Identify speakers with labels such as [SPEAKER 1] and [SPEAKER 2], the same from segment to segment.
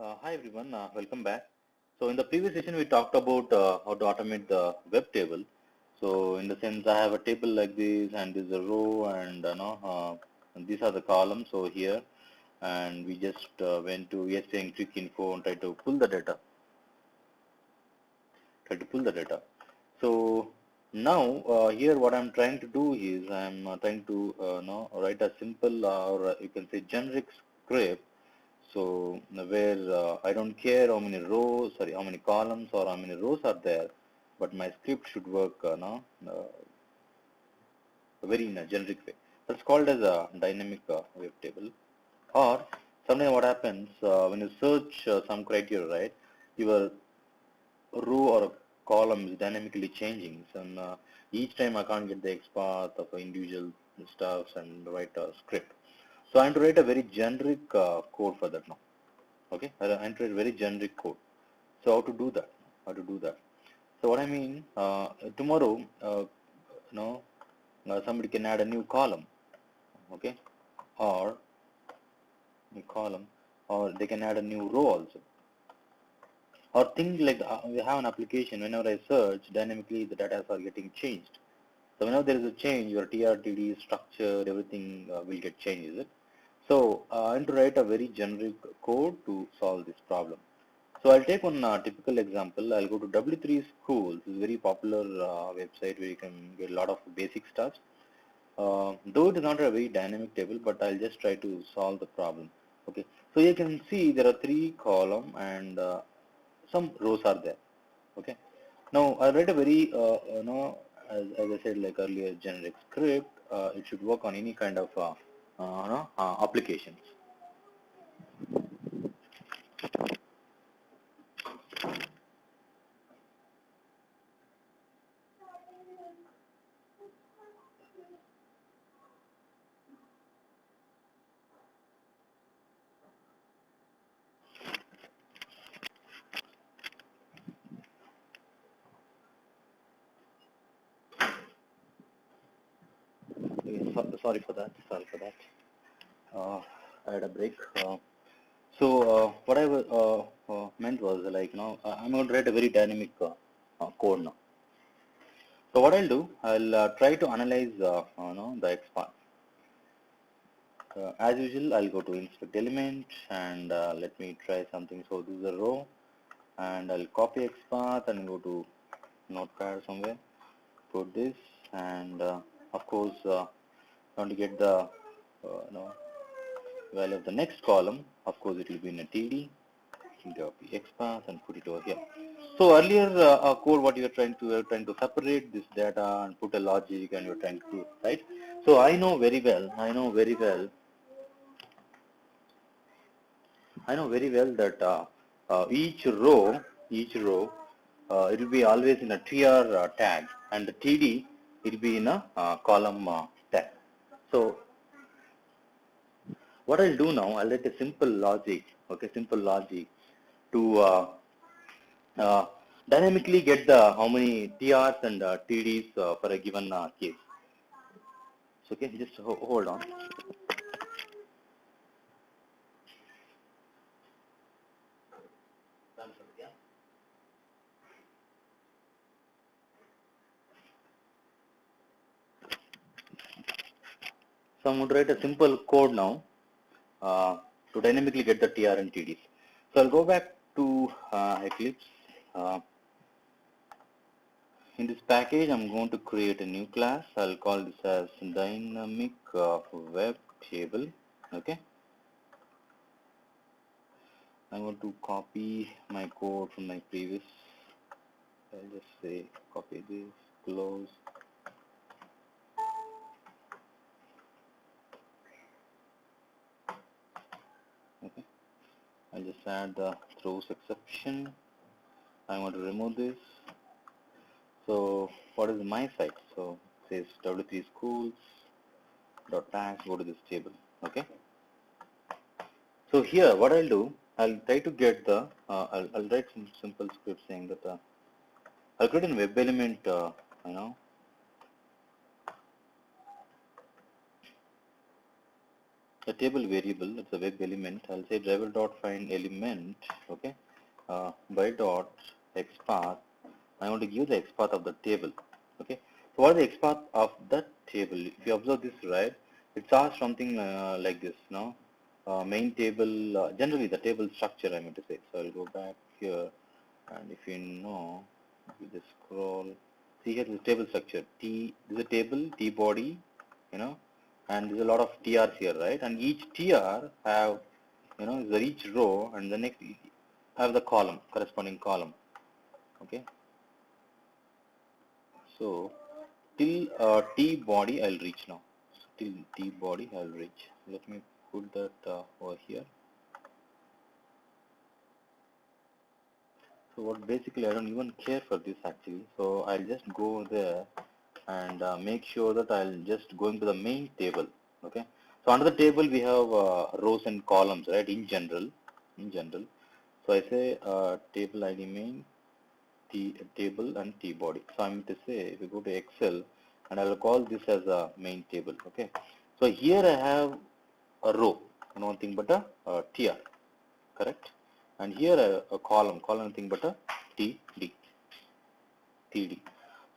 [SPEAKER 1] Hi everyone, welcome back. So in the previous session we talked about how to automate the web table. So in the sense I have a table like this and this is a row and and these are the columns over here, and we just went to ESP click info and try to pull the data. So now here what I'm trying to do is I'm trying to write a simple or you can say generic script. So where I don't care how many columns or how many rows are there, but my script should work very in a generic way. That's called as a dynamic web table. Or sometimes what happens when you search some criteria, right? Your row or a column is dynamically changing. So each time I can't get the XPath of individual stuffs and write a script. So I am to write a very generic code for that now. Okay, I enter a very generic code. So how to do that? So what I mean, tomorrow, somebody can add a new column, okay, or new column, or they can add a new row also, or things like we have an application. Whenever I search, dynamically the data are getting changed. So whenever there is a change, your TRTD structure, everything will get changed, is it? So I want to write a very generic code to solve this problem. So I'll take one typical example. I'll go to W3 Schools. It's a very popular website where you can get a lot of basic stuff. Though it is not a very dynamic table, but I'll just try to solve the problem. Okay. So you can see there are 3 columns and some rows are there. Okay. Now I write a very as I said like earlier, generic script. It should work on any kind of applications. Okay, sorry for that. I had a break. What I meant was like I'm going to write a very dynamic code now. So what I'll do, I'll try to analyze the XPath. As usual, I'll go to inspect element and let me try something. So this is a row, and I'll copy XPath and go to Notepad somewhere. Put this, and of course, I want to get the value of the next column. Of course, it will be in a TD. Copy XPath and put it over here. So earlier code, what you are trying to separate this data and put a logic, and you're trying to do, right? So I know very well that each row, it will be always in a TR tag, and the TD it will be in a column tag. So what I'll do now, I'll write a simple logic, to uh, dynamically get the how many TRs and TDs for a given case. So, okay, just hold on. So I'm going to write a simple code now to dynamically get the TR and TDs. So I'll go back to Eclipse. In this package, I'm going to create a new class. I'll call this as Dynamic Web Table. Okay. I'm going to copy my code from my previous. I'll just say copy this, close. Okay. I'll just add the throws exception. I want to remove this. So what is my site? So it says W3 schools dot tags. Go to this table. Okay. So here, what I'll do, I'll try to get the. I'll write some simple script saying that I'll create a web element. I'll a table variable, it's a web element. I'll say driver dot find element, okay, by dot xpath. I want to give the xpath of the table, okay. So what is the xpath of that table? If you observe this, right, it starts something like this, no? Main table, generally the table structure I meant to say. So I'll go back here, and if you know, you just scroll. See here, this table structure. This is a table, T body, you know, and there's a lot of TRs here, right? And each TR have, you know, is each row, and the next have the column, corresponding column, okay? So till T body I'll reach now. So till T body I'll reach. Let me put that over here. So what basically I don't even care for this actually. So I'll just go there and make sure that I'll just go into the main table. Okay. So under the table we have rows and columns, right? In general. So I say table ID main table and T body. So I'm to say if you go to Excel and I will call this as a main table. Okay. So here I have a row, nothing but a TR, correct? And here a column, nothing but a TD.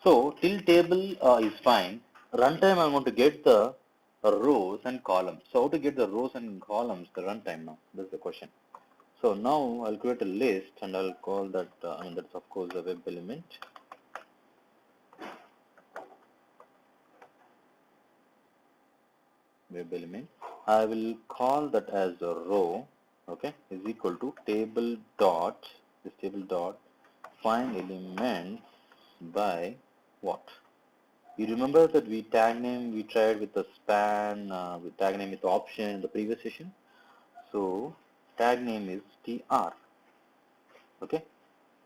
[SPEAKER 1] So till table is fine. Runtime I'm going to get the rows and columns. So how to get the rows and columns the runtime now? That's the question. So now I'll create a list and I'll call that, that's of course a web element. I will call that as a row, okay, is equal to table dot, find elements by what? You remember that we tried with the span, with tag name with option in the previous session. So tag name is tr, okay,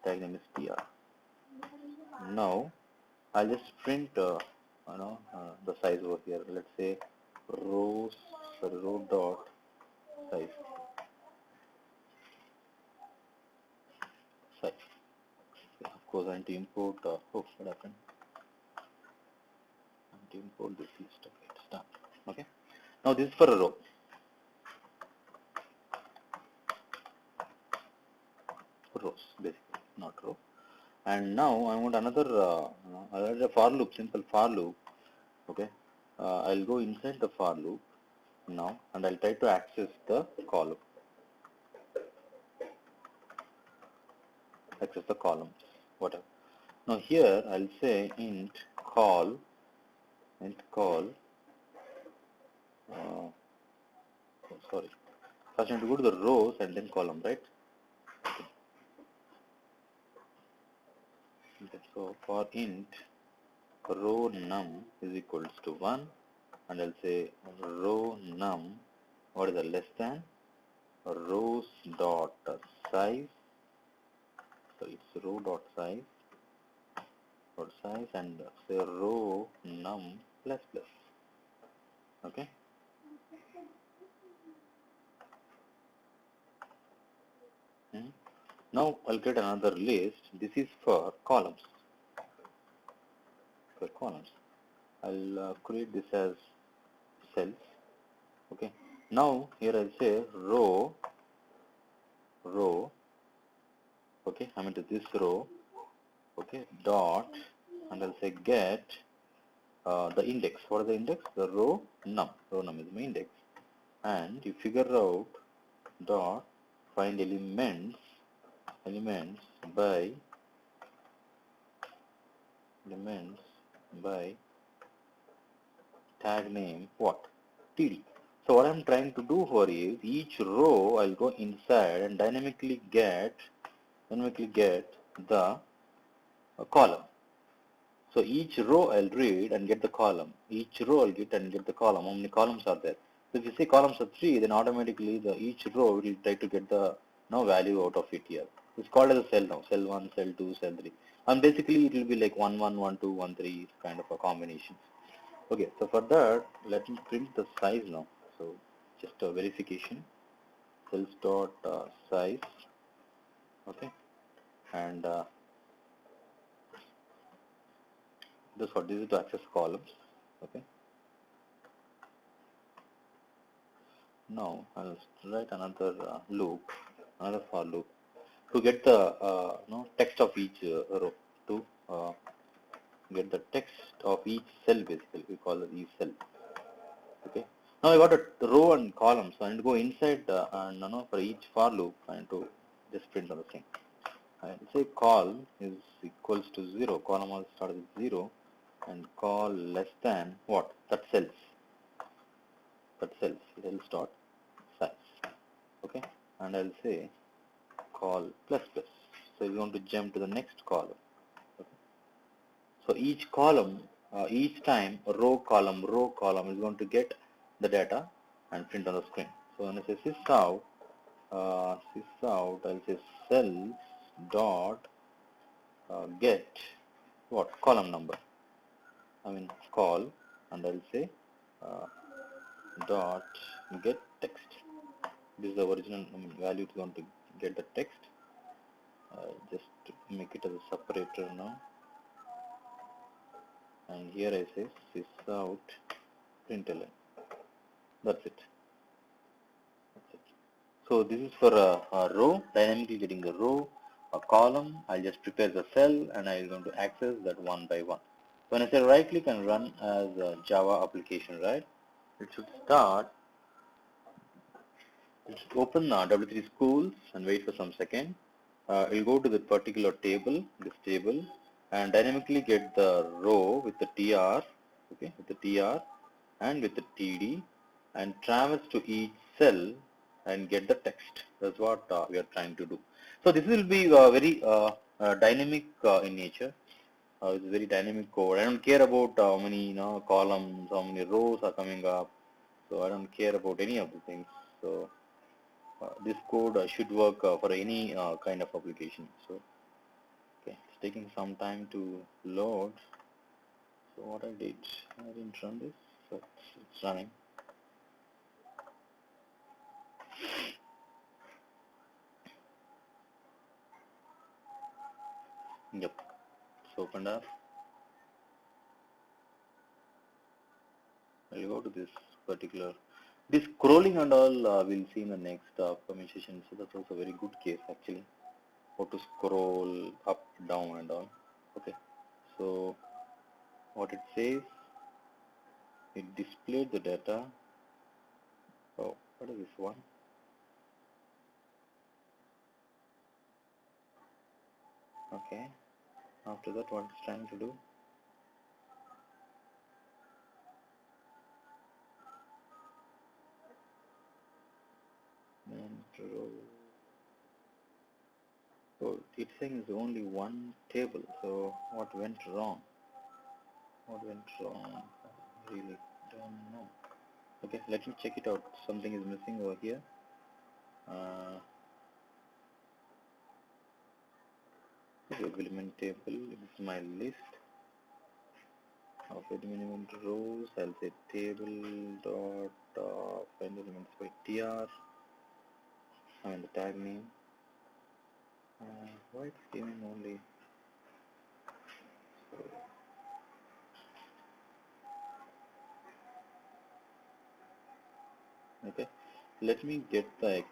[SPEAKER 1] tag name is tr. Now I'll just print the size over here. Let's say row dot size. Of course I need to import, what happened? I need to import this list. Okay, it's done. Okay. Now this is for a row. Rows basically, not row. And now I want another for loop, simple for loop. Okay, I'll go inside the for loop now, and I'll try to access the column, whatever. Now here I'll say int call. Sorry. First I need to go to the rows and then column, right? Okay. So for int row num is equals to 1, and I'll say row num, what is the less than rows dot size. So it's row dot size and say row num plus plus. Okay. Now I'll create another list. This is for columns. I'll create this as cells. Okay. Now here I'll say row. Okay. I'm into this row. Okay. Dot, and I'll say get the index. What is the index? The row num. Row num is my index. And you figure out dot find elements by tag name what? TD. So what I'm trying to do here is each row I'll go inside and dynamically get the column. So each row I'll read and get the column. Each row I'll get and get the column. How many columns are there? So if you say columns are 3, then automatically each row will try to get the value out of it here. It's called as a cell now. Cell 1, cell 2, cell 3. And basically it will be like 1, 1, 1, 2, 1, 3 kind of a combination. Okay, so for that, let me print the size now. So just a verification. Cells dot size. Okay, and this is to access columns. Okay, Now I'll write another loop, another for loop to get the text of each row, to get the text of each cell. Basically we call it each cell. Okay, now I got a row and column, so I need to go inside and for each for loop I need to just print on the string. I say call is equals to 0, column will start with 0, and call less than what, that cells, cells dot size. Okay, and I'll say call plus plus, so we want to jump to the next column. Okay. So each column, each time row column is going to get the data and print on the screen. So when I say sysout, I'll say cells dot get what, column number, call, and I'll say uh, dot get text. This is the original value. It's going to get the text. Just make it as a separator now, and here I say sysout println. That's it. So this is for a row, dynamically getting the row. A column, I'll just prepare the cell and I'm going to access that one by one. When I say right click and run as a Java application, right, it should start. It should open W3 schools and wait for some second. It'll go to the particular table, this table, and dynamically get the row with the TR, okay, with the TR and with the TD, and traverse to each cell and get the text. That's what we are trying to do. So this will be very dynamic in nature. It's very dynamic code. I don't care about how many columns, how many rows are coming up. So I don't care about any of the things. So this code should work for any kind of application. So okay, it's taking some time to load. So what I didn't run this. So it's running. Yep, it's opened up. I'll go to this particular. This scrolling and all we'll see in the next permutation. So that's also a very good case actually. How to scroll up, down and all. Okay. So what it says, it displayed the data. Oh, what is this one? Okay. After that, what it's trying to do? So it's saying is only one table. So what went wrong? What went wrong? I really don't know. Okay, let me check it out. Something is missing over here. Element table. This is my list of element rows. I'll say table dot find elements by tr. The tag name. Why it's giving only? Okay, let me get the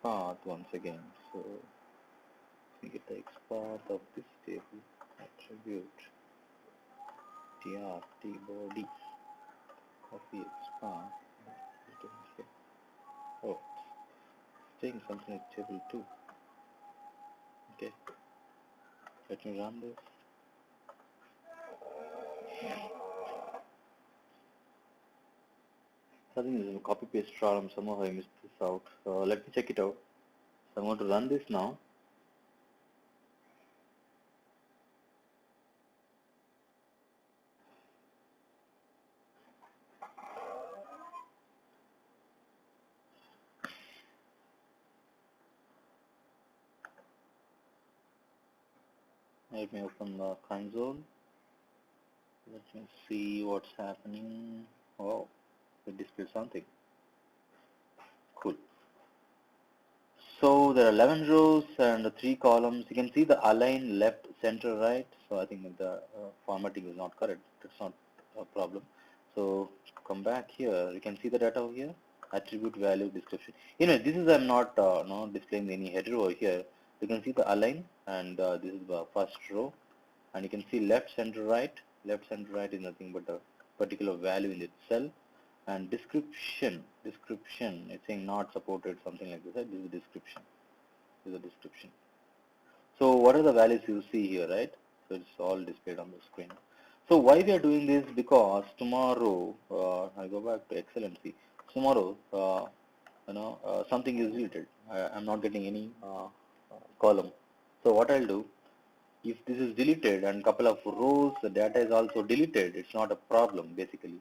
[SPEAKER 1] XPath once again. So let me get the XPath of this table. Attribute tr tbody copy XPath. Oh, it's saying something like table 2. Okay, let me run this. I think this is a copy paste problem. Somehow I missed this out. So let me check it out. So I'm going to run this now. Let me open the console. Let me see what's happening. Oh, it displays something. Cool. So there are 11 rows and 3 columns. You can see the align left, center, right. So I think the formatting is not correct. That's not a problem. So come back here. You can see the data over here. attribute value description. This is I'm not displaying any header over here. You can see the align, and this is the first row, and you can see left, center, right. Left, center, right is nothing but a particular value in its cell, and description. It's saying not supported, something like this. Right? This is the description. This is the description. So what are the values you see here, right? So it's all displayed on the screen. So why we are doing this? Because tomorrow, I go back to Excel and see. Tomorrow, something is deleted. I'm not getting any column. So what I'll do, if this is deleted and couple of rows, the data is also deleted, it's not a problem basically.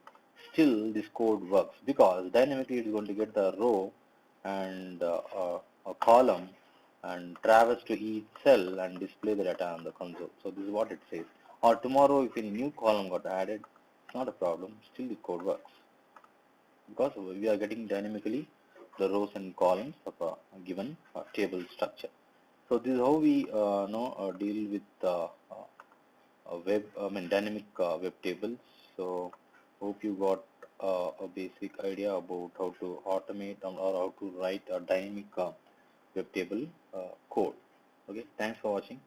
[SPEAKER 1] Still, this code works because dynamically it's going to get the row and a column and traverse to each cell and display the data on the console. So this is what it says. Or tomorrow, if any new column got added, it's not a problem. Still, the code works because we are getting dynamically the rows and columns of a given table structure. So this is how we deal with dynamic web tables. So hope you got a basic idea about how to automate or how to write a dynamic web table code. Okay, thanks for watching.